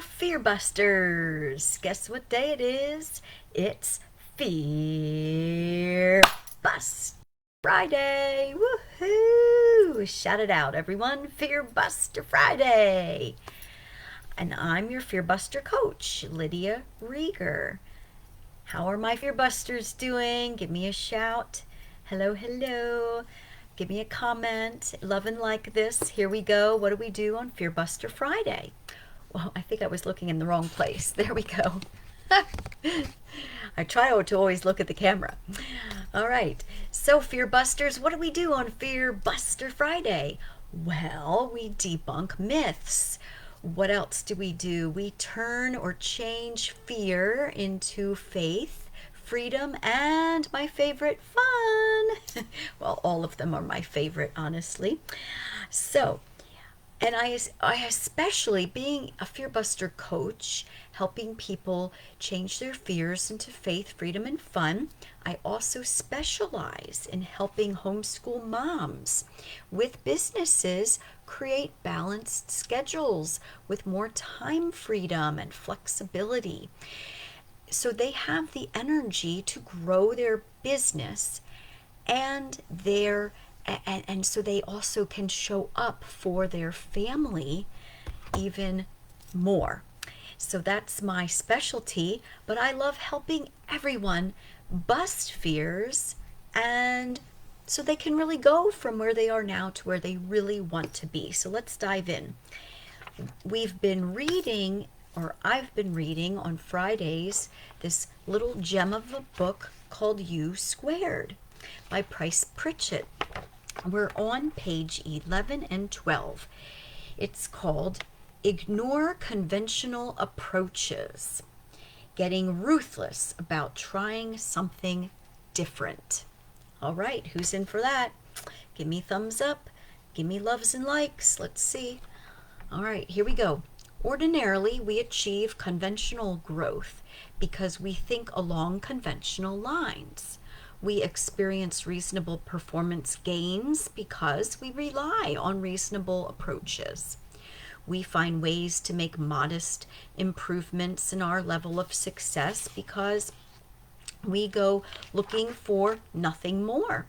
Fear Busters! Guess what day it is? It's Fear Bust Friday! Woohoo! Shout it out, everyone! Fear Buster Friday! And I'm your Fear Buster coach, Lydia Rieger. How are my Fear Busters doing? Give me a shout. Hello, hello. Give me a comment. Love and like this. Here we go. What do we do on Fear Buster Friday? Well, I think I was looking in the wrong place. There we go. I try to always look at the camera. All right. So, Fear Busters, what do we do on Fear Buster Friday? Well, we debunk myths. What else do? We turn or change fear into faith, freedom, and my favorite, fun. Well, all of them are my favorite, honestly. So, and I especially, being a Fear Buster coach, helping people change their fears into faith, freedom, and fun, I also specialize in helping homeschool moms with businesses create balanced schedules with more time freedom and flexibility. So they have the energy to grow their business and and so they also can show up for their family even more. So that's my specialty, but I love helping everyone bust fears and so they can really go from where they are now to where they really want to be. So let's dive in. We've been reading, or I've been reading on Fridays, this little gem of a book called U Squared by Price Pritchett. We're on page 11 and 12. It's called Ignore Conventional Approaches, Getting Ruthless About Trying Something Different. All right, who's in for that? Give me thumbs up. Give me loves and likes. Let's see. All right, here we go. Ordinarily, we achieve conventional growth because we think along conventional lines. We experience reasonable performance gains because we rely on reasonable approaches. We find ways to make modest improvements in our level of success because we go looking for nothing more.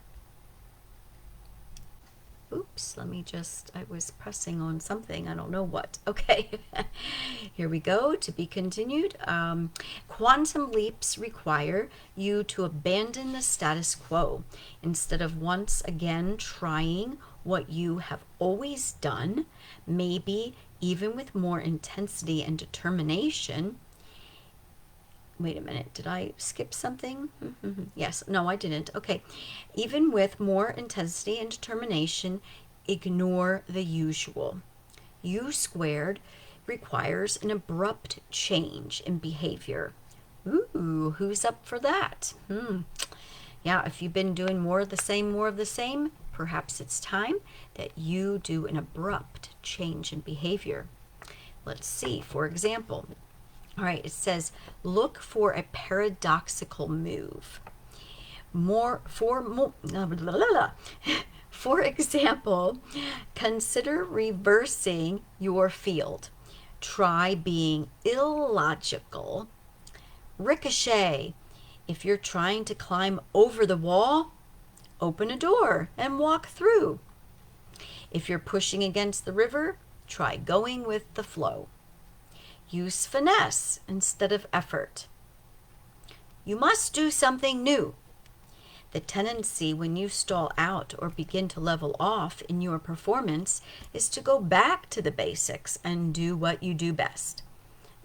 Oops, I was pressing on something, I don't know what. Okay, here we go, to be continued. Quantum leaps require you to abandon the status quo. Instead of once again trying what you have always done, maybe even with more intensity and determination. Wait a minute, did I skip something? Yes, no, I didn't. Okay, even with more intensity and determination, ignore the usual. U Squared requires an abrupt change in behavior. Ooh, who's up for that? Yeah, if you've been doing more of the same, perhaps it's time that you do an abrupt change in behavior. Let's see, for example. All right, it says, look for a paradoxical move. For example, consider reversing your field. Try being illogical. Ricochet. If you're trying to climb over the wall, open a door and walk through. If you're pushing against the river, try going with the flow. Use finesse instead of effort. You must do something new. The tendency when you stall out or begin to level off in your performance is to go back to the basics and do what you do best.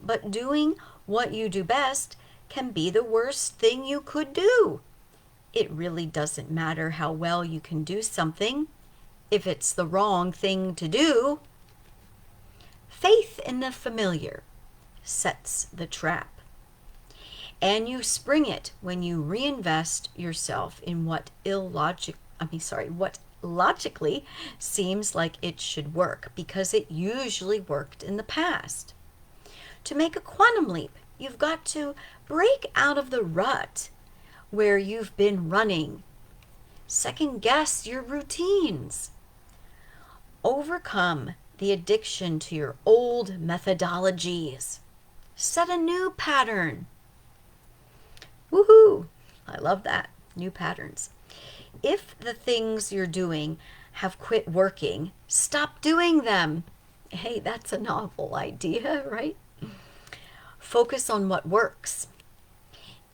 But doing what you do best can be the worst thing you could do. It really doesn't matter how well you can do something if it's the wrong thing to do. Faith in the familiar sets the trap. And you spring it when you reinvest yourself in what logically seems like it should work because it usually worked in the past. To make a quantum leap, you've got to break out of the rut where you've been running. Second guess your routines. Overcome the addiction to your old methodologies. Set a new pattern. Woohoo! I love that. New patterns. If the things you're doing have quit working, stop doing them. Hey, that's a novel idea, right? Focus on what works.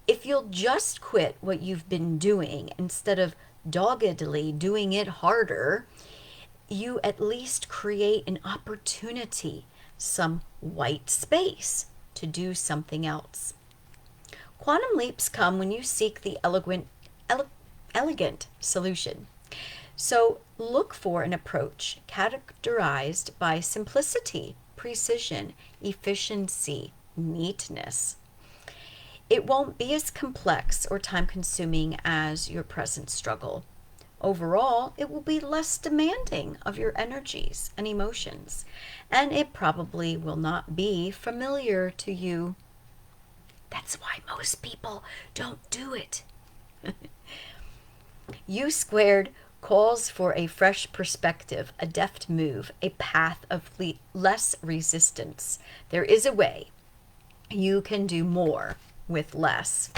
If you'll just quit what you've been doing instead of doggedly doing it harder, you at least create an opportunity, some white space to do something else. Quantum leaps come when you seek the elegant solution. So look for an approach characterized by simplicity, precision, efficiency, neatness. It won't be as complex or time-consuming as your present struggle. Overall, it will be less demanding of your energies and emotions, and it probably will not be familiar to you. That's why most people don't do it. U squared calls for a fresh perspective, a deft move, a path of less resistance. There is a way. You can do more with less.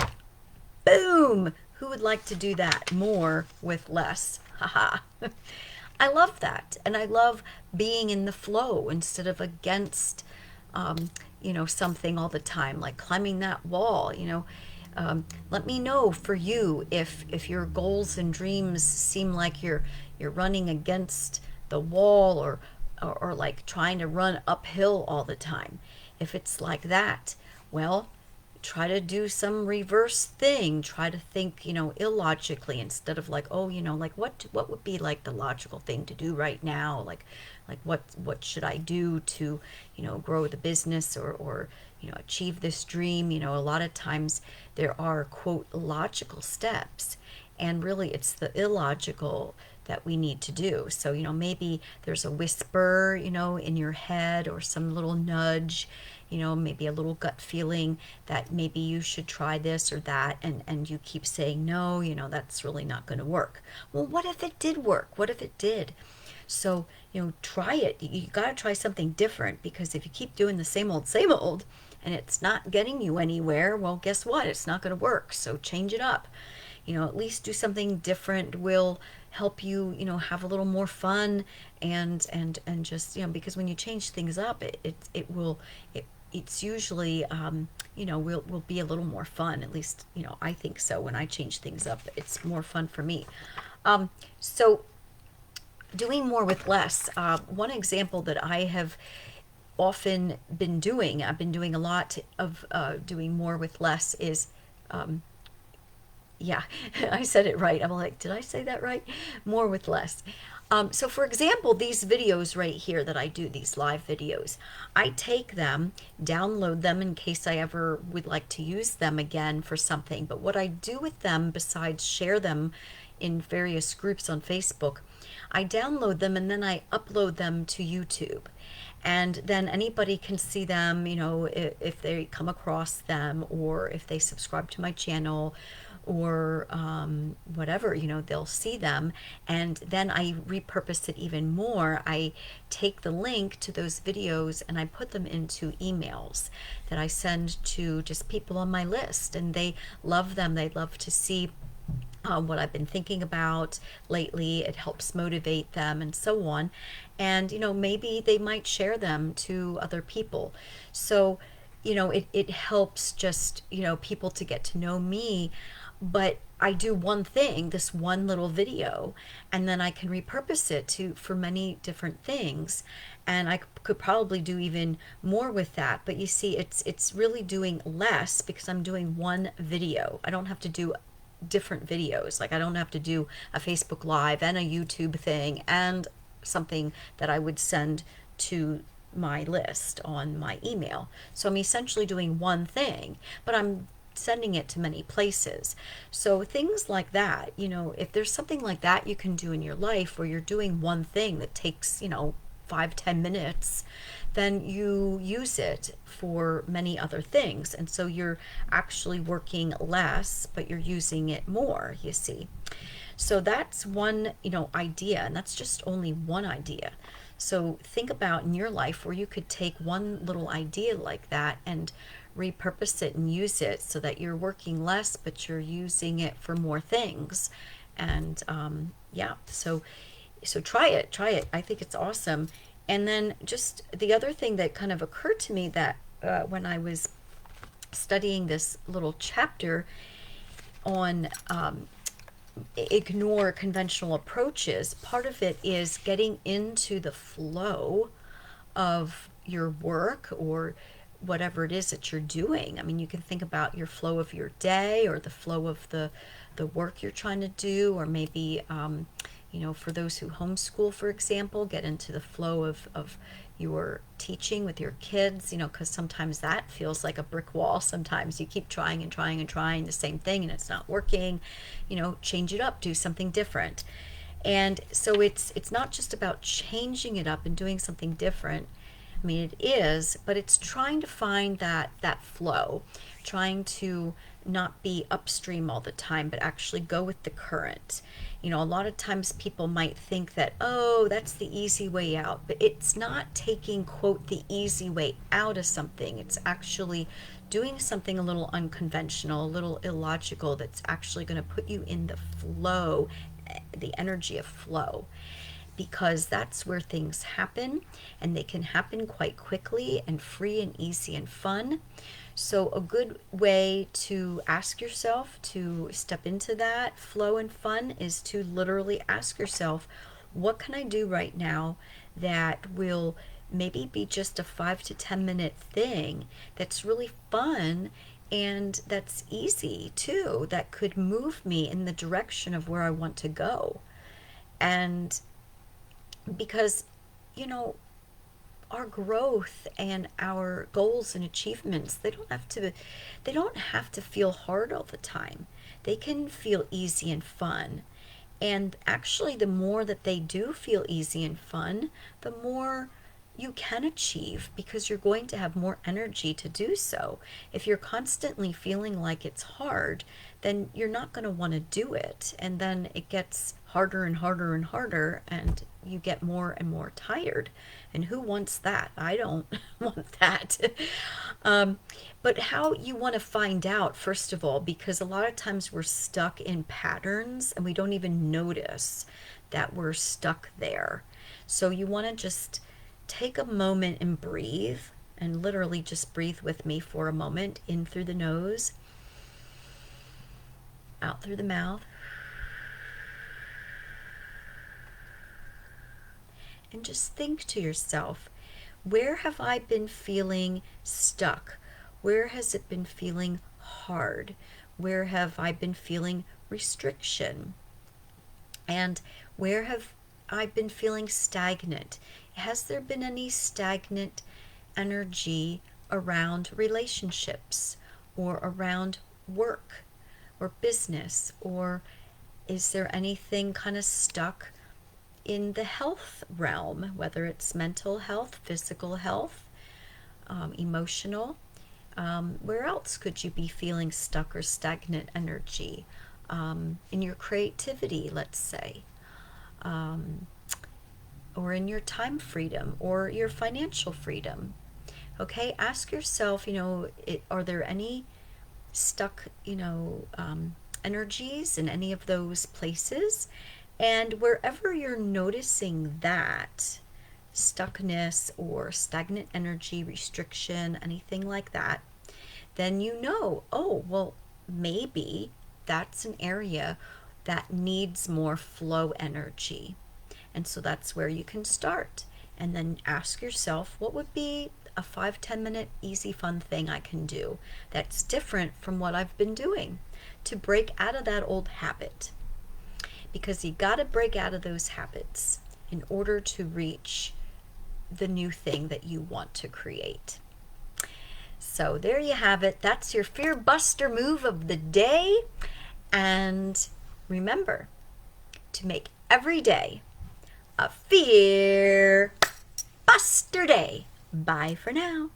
Boom! Who would like to do that? More with less. Haha. I love that. And I love being in the flow instead of against, something all the time, like climbing that wall, let me know for you if your goals and dreams seem like you're running against the wall or like trying to run uphill all the time. If it's like that, well, try to do some reverse thing. Try to think, illogically instead of like, oh, like what would be like the logical thing to do right now? Like what should I do to, grow the business or achieve this dream? A lot of times there are, quote, logical steps, and really it's the illogical that we need to do. So, maybe there's a whisper, in your head or some little nudge, maybe a little gut feeling that maybe you should try this or that, and you keep saying, no, that's really not going to work. Well, what if it did work? What if it did? So, try it. You got to try something different, because if you keep doing the same old, and it's not getting you anywhere, well, guess what? It's not going to work. So change it up. At least do something different will help you, have a little more fun and just, because when you change things up, it's usually, will be a little more fun. At least, I think so. When I change things up, it's more fun for me. So doing more with less. One example that I have often been doing, I've been doing a lot of doing more with less is, yeah, I said it right. I'm like, did I say that right? More with less. So for example, these videos right here that I do, these live videos, I take them, download them in case I ever would like to use them again for something. But what I do with them, besides share them in various groups on Facebook, I download them and then I upload them to YouTube. And then anybody can see them, if they come across them or if they subscribe to my channel or whatever, they'll see them. And then I repurpose it even more. I take the link to those videos and I put them into emails that I send to just people on my list, and they love them. They love to see what I've been thinking about lately. It helps motivate them and so on. And, maybe they might share them to other people. So, it helps just, people to get to know me. But I do one thing, this one little video, and then I can repurpose it for many different things. And I could probably do even more with that. But you see, it's really doing less because I'm doing one video. I don't have to do different videos. Like I don't have to do a Facebook Live and a YouTube thing and something that I would send to my list on my email. So I'm essentially doing one thing, but I'm sending it to many places. So things like that, if there's something like that you can do in your life where you're doing one thing that takes, 5-10 minutes, then you use it for many other things. And so you're actually working less, but you're using it more, you see. So that's one, idea, and that's just only one idea. So think about in your life where you could take one little idea like that and repurpose it and use it so that you're working less, but you're using it for more things. And yeah, so try it. I think it's awesome. And then just the other thing that kind of occurred to me that when I was studying this little chapter on ignore conventional approaches, part of it is getting into the flow of your work or whatever it is that you're doing. I mean, you can think about your flow of your day or the flow of the work you're trying to do, or maybe for those who homeschool, for example, get into the flow of your teaching with your kids, because sometimes that feels like a brick wall. Sometimes you keep trying and trying and trying the same thing and it's not working. Change it up, do something different. And so it's not just about changing it up and doing something different. I mean, it is, but it's trying to find that flow, trying to not be upstream all the time, but actually go with the current. A lot of times people might think that, oh, that's the easy way out, but it's not taking, quote, the easy way out of something. It's actually doing something a little unconventional, a little illogical, that's actually going to put you in the flow, the energy of flow, because that's where things happen, and they can happen quite quickly and free and easy and fun. So a good way to ask yourself to step into that flow and fun is to literally ask yourself, what can I do right now that will maybe be just a 5 to 10 minute thing that's really fun and that's easy too, that could move me in the direction of where I want to go. And because, you know, our growth and our goals and achievements, they don't have to feel hard all the time. They can feel easy and fun. And actually, the more that they do feel easy and fun, the more you can achieve, because you're going to have more energy to do so. If you're constantly feeling like it's hard, then you're not going to want to do it. And then it gets harder and harder and harder, and you get more and more tired. And who wants that? I don't want that. But how you want to find out, first of all, because a lot of times we're stuck in patterns and we don't even notice that we're stuck there. So you want to just take a moment and breathe, and literally just breathe with me for a moment, in through the nose, out through the mouth. And just think to yourself, where have I been feeling stuck? Where has it been feeling hard? Where have I been feeling restriction? And where have I been feeling stagnant? Has there been any stagnant energy around relationships or around work or business? Or is there anything kind of stuck in the health realm, whether it's mental health, physical health, emotional? Where else could you be feeling stuck or stagnant energy? In your creativity, let's say, or in your time freedom or your financial freedom. Okay, ask yourself, are there any stuck, energies in any of those places? And wherever you're noticing that stuckness or stagnant energy, restriction, anything like that, then oh, well, maybe that's an area that needs more flow energy. And so that's where you can start. And then ask yourself, what would be a 5-10 minute easy fun thing I can do that's different from what I've been doing, to break out of that old habit? Because you got to break out of those habits in order to reach the new thing that you want to create. So there you have it. That's your Fear Buster move of the day. And remember to make every day a Fear Buster day. Bye for now.